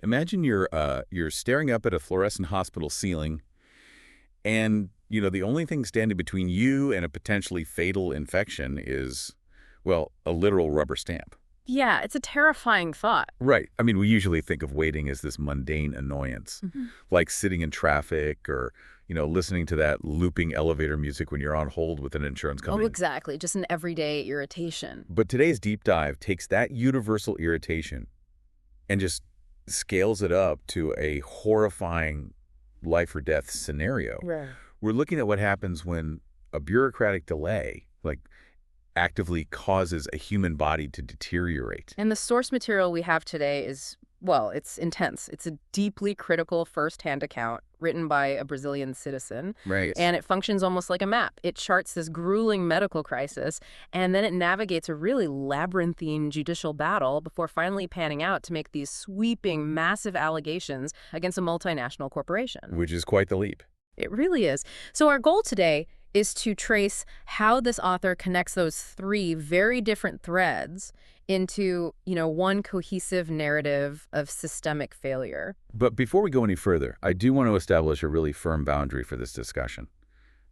Imagine you're staring up at a fluorescent hospital ceiling, and the only thing standing between you and a potentially fatal infection is, well, a literal rubber stamp. Yeah, it's a terrifying thought. Right. I mean, we usually think of waiting as this mundane annoyance, like sitting in traffic or, listening to that looping elevator music when you're on hold with an insurance Oh, company. exactly. Just an everyday irritation. But today's deep dive takes that universal irritation and just scales it up to a horrifying life or death scenario. Right. We're looking at what happens when a bureaucratic delay, like, actively causes a human body to deteriorate. And the source material we have today is, well, it's intense. It's a deeply critical first-hand account written by a Brazilian citizen. Right. And it functions almost like a map. It charts this grueling medical crisis, and then it navigates a really labyrinthine judicial battle before finally panning out to make these sweeping, massive allegations against a multinational corporation. Which is quite the leap. It really is. So our goal today is to trace how this author connects those three very different threads into, one cohesive narrative of systemic failure. But before we go any further, I do want to establish a really firm boundary for this discussion,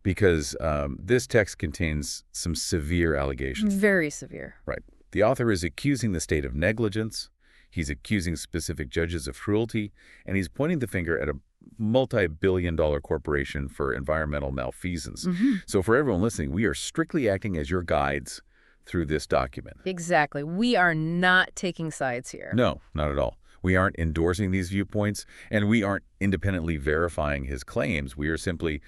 because this text contains some severe allegations. Very severe. Right. The author is accusing the state of negligence, he's accusing specific judges of cruelty, and he's pointing the finger at a multi-billion-dollar corporation for environmental malfeasance. So for everyone listening, we are strictly acting as your guides through this document. Exactly. We are not taking sides here. No, not at all. We aren't endorsing these viewpoints, and we aren't independently verifying his claims. We are simply,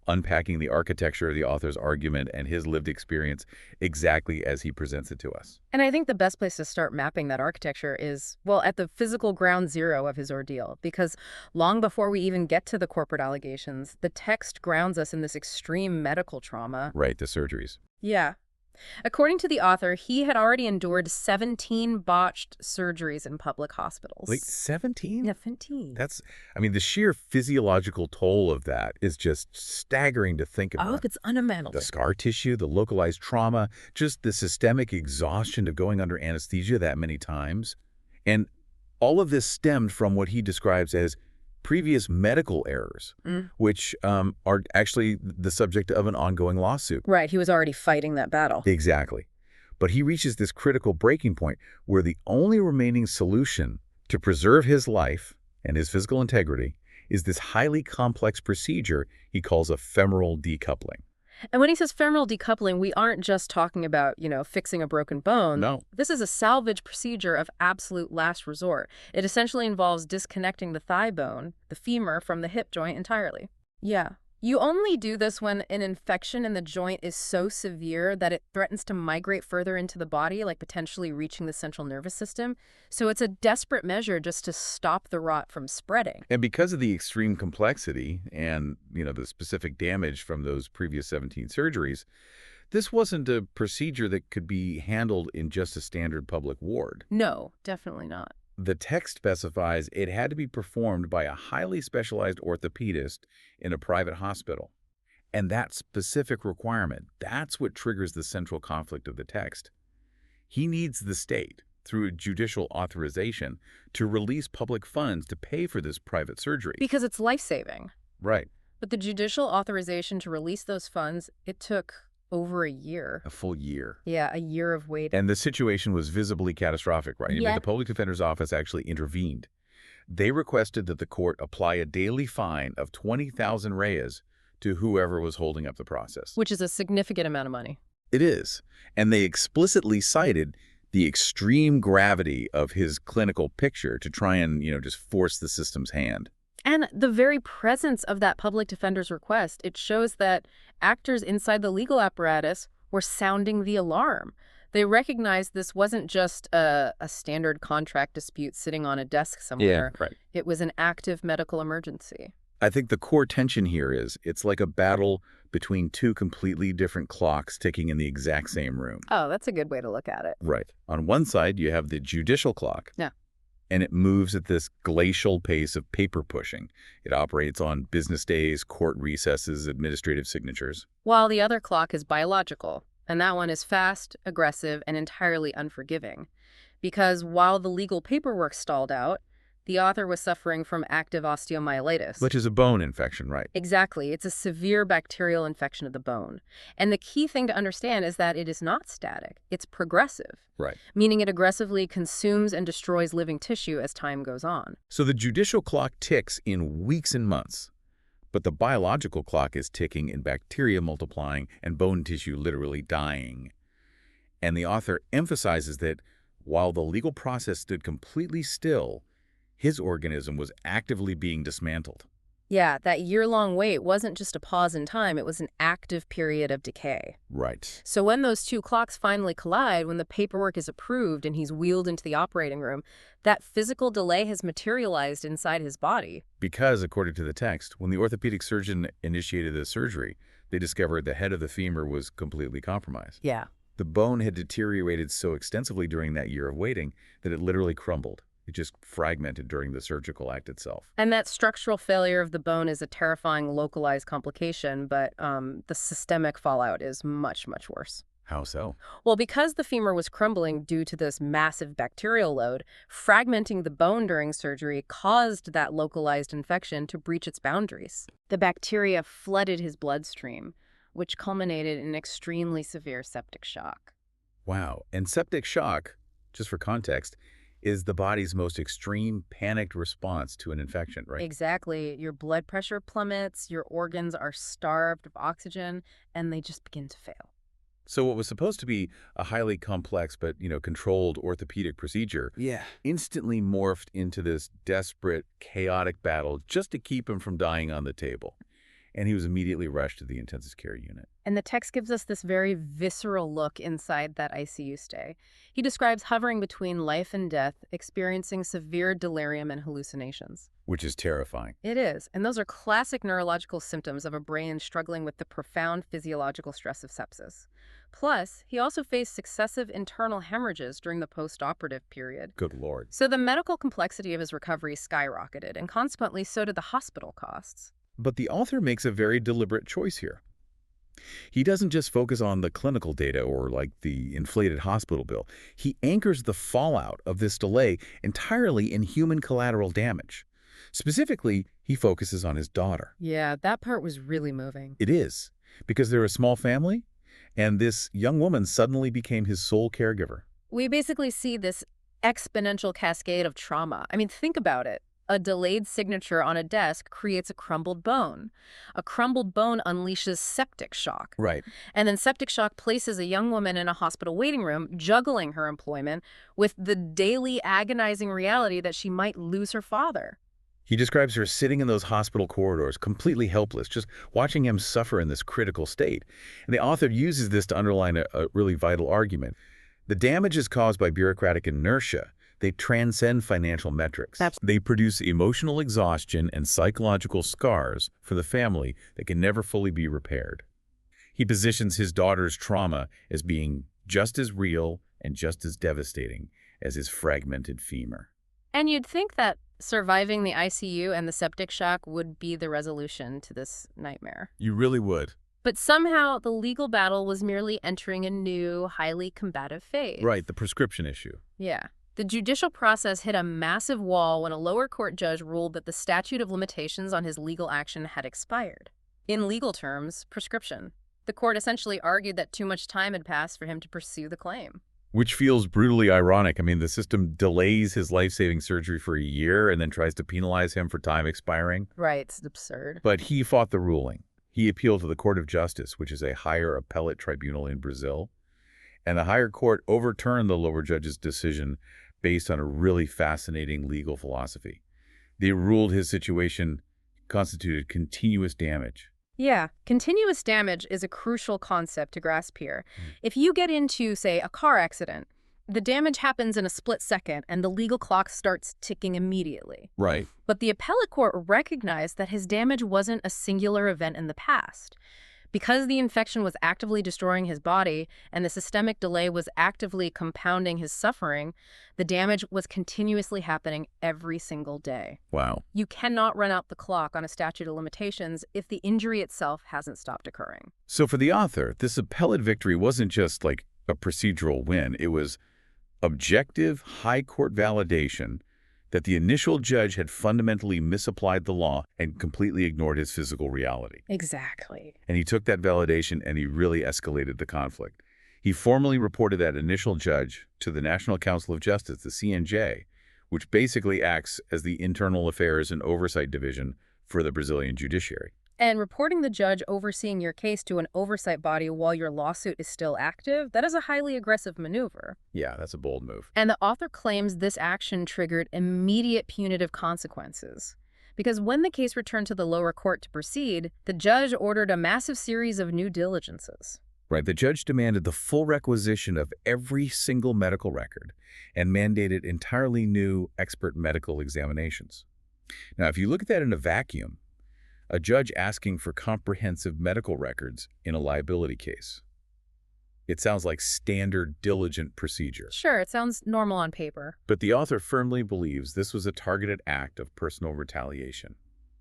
unpacking the architecture of the author's argument and his lived experience exactly as he presents it to us. And I think the best place to start mapping that architecture is, well, at the physical ground zero of his ordeal, because long before we even get to the corporate allegations, the text grounds us in this extreme medical trauma. Right, the surgeries. Yeah. According to the author, he had already endured 17 botched surgeries in public hospitals. Like 17? Yeah, 17. The sheer physiological toll of that is just staggering to think about. Oh, it's unimaginable. The scar tissue, the localized trauma, just the systemic exhaustion of going under anesthesia that many times. And all of this stemmed from what he describes as previous medical errors, which are actually the subject of an ongoing lawsuit. Right, he was already fighting that battle. Exactly. But he reaches this critical breaking point where the only remaining solution to preserve his life and his physical integrity is this highly complex procedure he calls a femoral decoupling. And when he says femoral decoupling, we aren't just talking about, fixing a broken bone. No. This is a salvage procedure of absolute last resort. It essentially involves disconnecting the thigh bone, the femur, from the hip joint entirely. Yeah. You only do this when an infection in the joint is so severe that it threatens to migrate further into the body, like potentially reaching the central nervous system. So it's a desperate measure just to stop the rot from spreading. And because of the extreme complexity and, the specific damage from those previous 17 surgeries, this wasn't a procedure that could be handled in just a standard public ward. No, definitely not. The text specifies it had to be performed by a highly specialized orthopedist in a private hospital. And that specific requirement, that's what triggers the central conflict of the text. He needs the state, through judicial authorization, to release public funds to pay for this private surgery. Because it's life-saving. Right. But the judicial authorization to release those funds, it took over a year. A full year. Yeah, a year of waiting. And the situation was visibly catastrophic, right? Yeah. The public defender's office actually intervened. They requested that the court apply a daily fine of 20,000 reais to whoever was holding up the process. Which is a significant amount of money. It is. And they explicitly cited the extreme gravity of his clinical picture to try and, just force the system's hand. And the very presence of that public defender's request, it shows that actors inside the legal apparatus were sounding the alarm. They recognized this wasn't just a standard contract dispute sitting on a desk somewhere. Yeah, right. It was an active medical emergency. I think the core tension here is it's like a battle between two completely different clocks ticking in the exact same room. Oh, that's a good way to look at it. Right. On one side, you have the judicial clock. Yeah. And it moves at this glacial pace of paper pushing. It operates on business days, court recesses, administrative signatures. While the other clock is biological, and that one is fast, aggressive, and entirely unforgiving. Because while the legal paperwork stalled out, The author was suffering from active osteomyelitis. Which is a bone infection, right? Exactly. It's a severe bacterial infection of the bone. And the key thing to understand is that it is not static. It's progressive, Right. meaning it aggressively consumes and destroys living tissue as time goes on. So the judicial clock ticks in weeks and months, but the biological clock is ticking in bacteria multiplying and bone tissue literally dying. And the author emphasizes that while the legal process stood completely still, his organism was actively being dismantled. Yeah, that year-long wait wasn't just a pause in time, it was an active period of decay. Right. So when those two clocks finally collide, when the paperwork is approved and he's wheeled into the operating room, that physical delay has materialized inside his body. Because, according to the text, when the orthopedic surgeon initiated the surgery, they discovered the head of the femur was completely compromised. Yeah. The bone had deteriorated so extensively during that year of waiting that it literally crumbled. It just fragmented during the surgical act itself. And that structural failure of the bone is a terrifying localized complication, but the systemic fallout is much, much worse. How so? Well, because the femur was crumbling due to this massive bacterial load, fragmenting the bone during surgery caused that localized infection to breach its boundaries. The bacteria flooded his bloodstream, which culminated in extremely severe septic shock. Wow. And septic shock, just for context, is the body's most extreme panicked response to an infection, right? Exactly. Your blood pressure plummets, your organs are starved of oxygen, and they just begin to fail. So what was supposed to be a highly complex but, controlled orthopedic procedure instantly morphed into this desperate, chaotic battle just to keep him from dying on the table. And he was immediately rushed to the intensive care unit. And the text gives us this very visceral look inside that ICU stay. He describes hovering between life and death, experiencing severe delirium and hallucinations. Which is terrifying. It is, and those are classic neurological symptoms of a brain struggling with the profound physiological stress of sepsis. Plus, he also faced successive internal hemorrhages during the post-operative period. Good Lord. So the medical complexity of his recovery skyrocketed, and consequently so did the hospital costs. But the author makes a very deliberate choice here. He doesn't just focus on the clinical data or the inflated hospital bill. He anchors the fallout of this delay entirely in human collateral damage. Specifically, he focuses on his daughter. Yeah, that part was really moving. It is, because they're a small family, and this young woman suddenly became his sole caregiver. We basically see this exponential cascade of trauma. I mean, think about it. A delayed signature on a desk creates a crumbled bone. A crumbled bone unleashes septic shock. Right. And then septic shock places a young woman in a hospital waiting room, juggling her employment with the daily agonizing reality that she might lose her father. He describes her sitting in those hospital corridors, completely helpless, just watching him suffer in this critical state. And the author uses this to underline a really vital argument. The damage is caused by bureaucratic inertia. They transcend financial metrics. They produce emotional exhaustion and psychological scars for the family that can never fully be repaired. He positions his daughter's trauma as being just as real and just as devastating as his fragmented femur. And you'd think that surviving the ICU and the septic shock would be the resolution to this nightmare. You really would. But somehow the legal battle was merely entering a new, highly combative phase. Right, the prescription issue. Yeah. The judicial process hit a massive wall when a lower court judge ruled that the statute of limitations on his legal action had expired. In legal terms, prescription. The court essentially argued that too much time had passed for him to pursue the claim. Which feels brutally ironic. I mean, the system delays his life-saving surgery for a year and then tries to penalize him for time expiring. Right, it's absurd. But he fought the ruling. He appealed to the Court of Justice, which is a higher appellate tribunal in Brazil. And the higher court overturned the lower judge's decision based on a really fascinating legal philosophy. They ruled his situation constituted continuous damage. Yeah, continuous damage is a crucial concept to grasp here. If you get into, say, a car accident, the damage happens in a split second and the legal clock starts ticking immediately. Right. But the appellate court recognized that his damage wasn't a singular event in the past. Because the infection was actively destroying his body and the systemic delay was actively compounding his suffering, the damage was continuously happening every single day. Wow. You cannot run out the clock on a statute of limitations if the injury itself hasn't stopped occurring. So for the author, this appellate victory wasn't just like a procedural win. It was objective, high court validation that the initial judge had fundamentally misapplied the law and completely ignored his physical reality. Exactly. And he took that validation and he really escalated the conflict. He formally reported that initial judge to the National Council of Justice, the CNJ, which basically acts as the internal affairs and oversight division for the Brazilian judiciary. And reporting the judge overseeing your case to an oversight body while your lawsuit is still active, that is a highly aggressive maneuver. Yeah, that's a bold move. And the author claims this action triggered immediate punitive consequences. Because when the case returned to the lower court to proceed, the judge ordered a massive series of new diligences. Right, the judge demanded the full requisition of every single medical record and mandated entirely new expert medical examinations. Now, if you look at that in a vacuum, a judge asking for comprehensive medical records in a liability case, it sounds like standard diligent procedure. Sure, it sounds normal on paper. But the author firmly believes this was a targeted act of personal retaliation.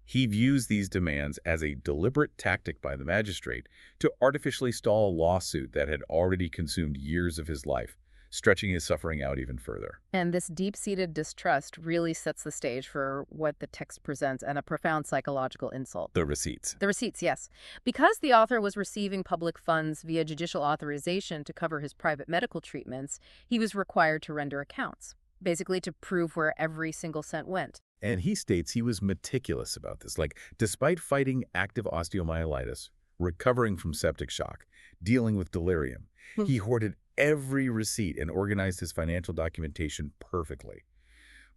He views these demands as a deliberate tactic by the magistrate to artificially stall a lawsuit that had already consumed years of his life, stretching his suffering out even further. And this deep-seated distrust really sets the stage for what the text presents and a profound psychological insult. The receipts. The receipts, yes. Because the author was receiving public funds via judicial authorization to cover his private medical treatments, he was required to render accounts, basically to prove where every single cent went. And he states he was meticulous about this. Like, despite fighting active osteomyelitis, recovering from septic shock, dealing with delirium, he hoarded every receipt and organized his financial documentation perfectly.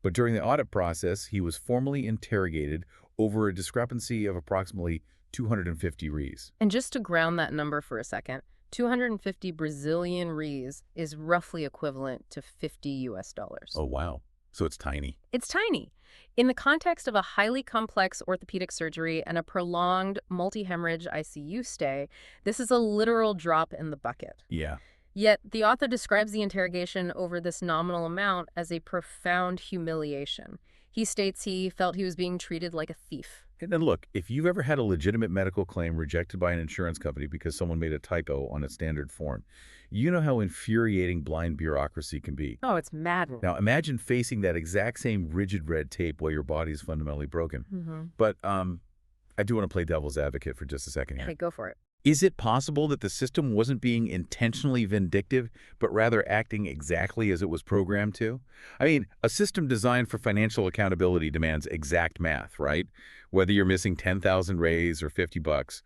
But during the audit process, he was formally interrogated over a discrepancy of approximately 250 rees. And just to ground that number for a second, 250 Brazilian reais is roughly equivalent to $50. Oh, wow. So it's tiny. It's tiny. In the context of a highly complex orthopedic surgery and a prolonged multi-hemorrhage ICU stay, this is a literal drop in the bucket. Yeah. Yet, the author describes the interrogation over this nominal amount as a profound humiliation. He states he felt he was being treated like a thief. And then look, if you've ever had a legitimate medical claim rejected by an insurance company because someone made a typo on a standard form, you know how infuriating blind bureaucracy can be. Oh, it's maddening. Now, imagine facing that exact same rigid red tape while your body is fundamentally broken. But I do want to play devil's advocate for just a second here. Hey, go for it. Is it possible that the system wasn't being intentionally vindictive, but rather acting exactly as it was programmed to? I mean, a system designed for financial accountability demands exact math, right? Whether you're missing 10,000 rays or $50,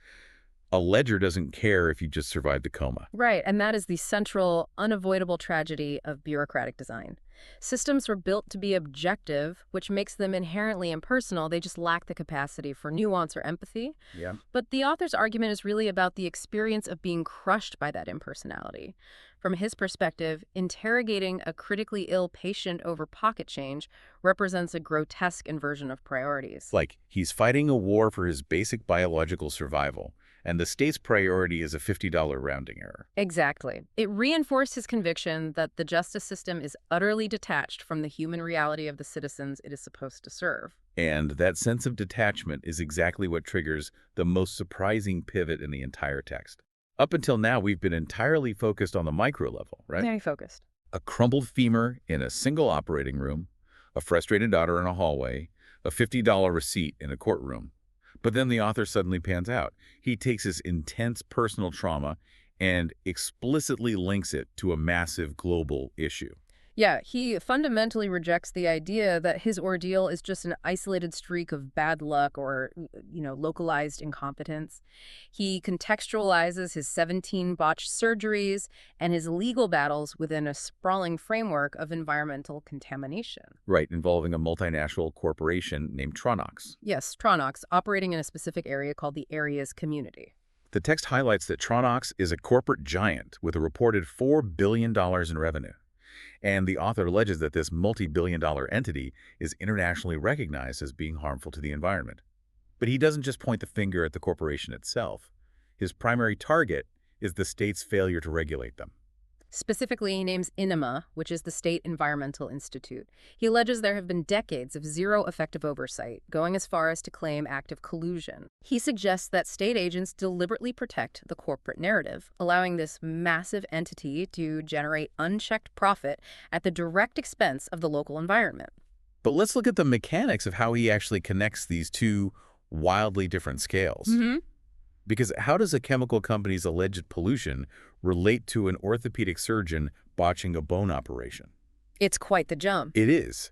a ledger doesn't care if you just survived a coma. Right, and that is the central, unavoidable tragedy of bureaucratic design. Systems were built to be objective, which makes them inherently impersonal. They just lack the capacity for nuance or empathy. Yeah. But the author's argument is really about the experience of being crushed by that impersonality. From his perspective, interrogating a critically ill patient over pocket change represents a grotesque inversion of priorities. Like, he's fighting a war for his basic biological survival, and the state's priority is a $50 rounding error. Exactly. It reinforced his conviction that the justice system is utterly detached from the human reality of the citizens it is supposed to serve. And that sense of detachment is exactly what triggers the most surprising pivot in the entire text. Up until now, we've been entirely focused on the micro level, right? Very focused. A crumbled femur in a single operating room, a frustrated daughter in a hallway, a $50 receipt in a courtroom. But then the author suddenly pans out. He takes this intense personal trauma and explicitly links it to a massive global issue. Yeah, he fundamentally rejects the idea that his ordeal is just an isolated streak of bad luck or, localized incompetence. He contextualizes his 17 botched surgeries and his legal battles within a sprawling framework of environmental contamination. Right, involving a multinational corporation named Tronox. Yes, Tronox, operating in a specific area called the area's community. The text highlights that Tronox is a corporate giant with a reported $4 billion in revenue. And the author alleges that this multi-billion-dollar entity is internationally recognized as being harmful to the environment. But he doesn't just point the finger at the corporation itself. His primary target is the state's failure to regulate them. Specifically, he names INEMA, which is the State Environmental Institute. He alleges there have been decades of zero effective oversight, going as far as to claim active collusion. He suggests that state agents deliberately protect the corporate narrative, allowing this massive entity to generate unchecked profit at the direct expense of the local environment. But let's look at the mechanics of how he actually connects these two wildly different scales. Mm-hmm. Because how does a chemical company's alleged pollution relate to an orthopedic surgeon botching a bone operation? It's quite the jump. It is.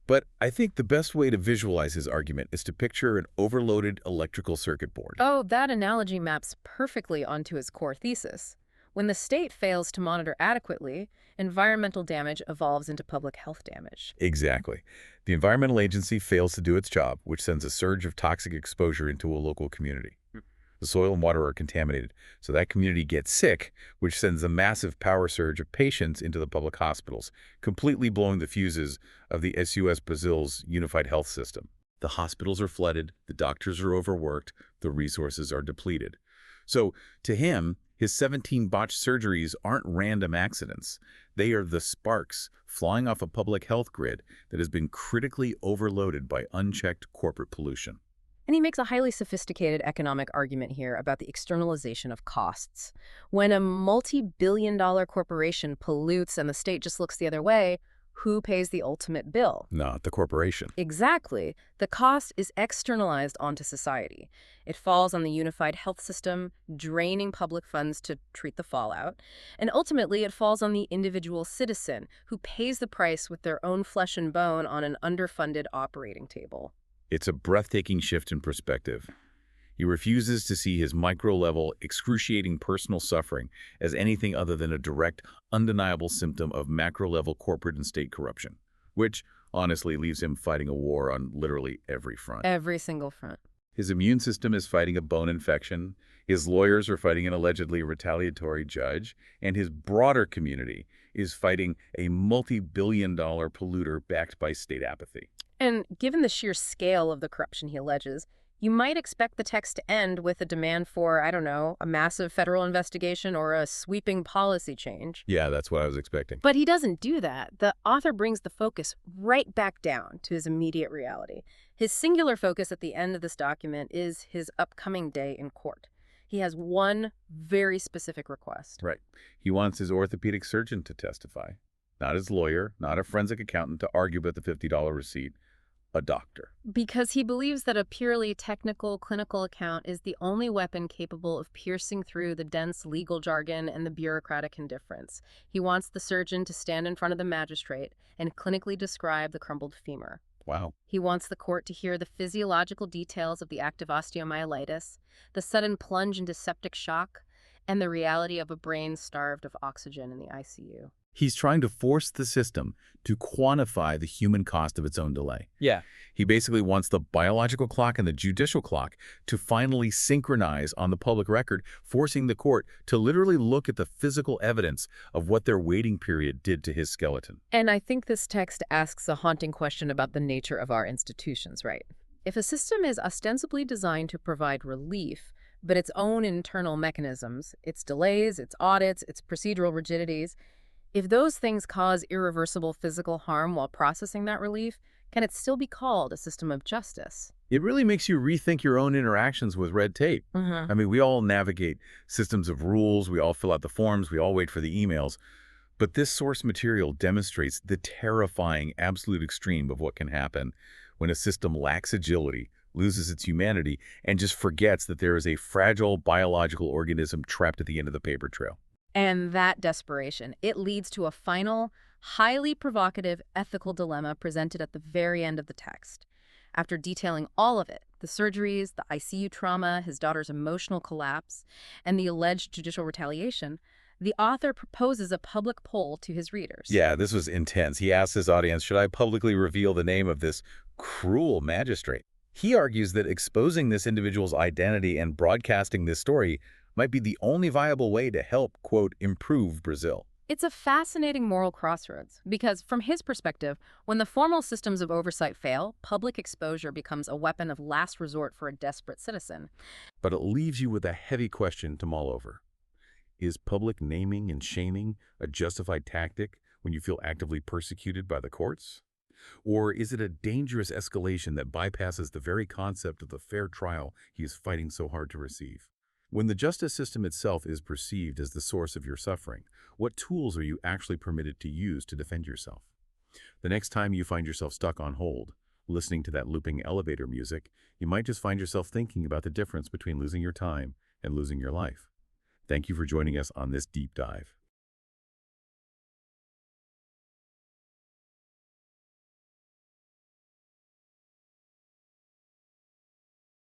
But I think the best way to visualize his argument is to picture an overloaded electrical circuit board. Oh, that analogy maps perfectly onto his core thesis. When the state fails to monitor adequately, environmental damage evolves into public health damage. Exactly. The environmental agency fails to do its job, which sends a surge of toxic exposure into a local community. The soil and water are contaminated, so that community gets sick, which sends a massive power surge of patients into the public hospitals, completely blowing the fuses of the SUS Brazil's unified health system. The hospitals are flooded, the doctors are overworked, the resources are depleted. So, to him, his 17 botched surgeries aren't random accidents. They are the sparks flying off a public health grid that has been critically overloaded by unchecked corporate pollution. And he makes a highly sophisticated economic argument here about the externalization of costs. When a multi-billion-dollar corporation pollutes and the state just looks the other way, who pays the ultimate bill? Not the corporation. Exactly. The cost is externalized onto society. It falls on the unified health system, draining public funds to treat the fallout. And ultimately, it falls on the individual citizen, who pays the price with their own flesh and bone on an underfunded operating table. It's a breathtaking shift in perspective. He refuses to see his micro-level, excruciating personal suffering as anything other than a direct, undeniable symptom of macro-level corporate and state corruption, which, honestly, leaves him fighting a war on literally every front. Every single front. His immune system is fighting a bone infection, his lawyers are fighting an allegedly retaliatory judge, and his broader community is fighting a multi-billion-dollar polluter backed by state apathy. And given the sheer scale of the corruption he alleges, you might expect the text to end with a demand for, I don't know, a massive federal investigation or a sweeping policy change. Yeah, that's what I was expecting. But he doesn't do that. The author brings the focus right back down to his immediate reality. His singular focus at the end of this document is his upcoming day in court. He has one very specific request. Right. He wants his orthopedic surgeon to testify, not his lawyer, not a forensic accountant to argue about the $50 receipt, a doctor. Because he believes that a purely technical clinical account is the only weapon capable of piercing through the dense legal jargon and the bureaucratic indifference. He wants the surgeon to stand in front of the magistrate and clinically describe the crumbled femur. Wow. He wants the court to hear the physiological details of the active osteomyelitis, the sudden plunge into septic shock, and the reality of a brain starved of oxygen in the ICU. He's trying to force the system to quantify the human cost of its own delay. Yeah. He basically wants the biological clock and the judicial clock to finally synchronize on the public record, forcing the court to literally look at the physical evidence of what their waiting period did to his skeleton. And I think this text asks a haunting question about the nature of our institutions, right? If a system is ostensibly designed to provide relief, but its own internal mechanisms, its delays, its audits, its procedural rigidities, if those things cause irreversible physical harm while processing that relief, can it still be called a system of justice? It really makes you rethink your own interactions with red tape. I mean, we all navigate systems of rules, we all fill out the forms, we all wait for the emails. But this source material demonstrates the terrifying absolute extreme of what can happen when a system lacks agility, loses its humanity, and just forgets that there is a fragile biological organism trapped at the end of the paper trail. And that desperation, it leads to a final, highly provocative ethical dilemma presented at the very end of the text. After detailing all of it, the surgeries, the ICU trauma, his daughter's emotional collapse, and the alleged judicial retaliation, the author proposes a public poll to his readers. Yeah, this was intense. He asked his audience, should I publicly reveal the name of this cruel magistrate? He argues that exposing this individual's identity and broadcasting this story might be the only viable way to help, quote, improve Brazil. It's a fascinating moral crossroads because, from his perspective, when the formal systems of oversight fail, public exposure becomes a weapon of last resort for a desperate citizen. But it leaves you with a heavy question to mull over. Is public naming and shaming a justified tactic when you feel actively persecuted by the courts? Or is it a dangerous escalation that bypasses the very concept of the fair trial he is fighting so hard to receive? When the justice system itself is perceived as the source of your suffering, what tools are you actually permitted to use to defend yourself? The next time you find yourself stuck on hold, listening to that looping elevator music, you might just find yourself thinking about the difference between losing your time and losing your life. Thank you for joining us on this deep dive.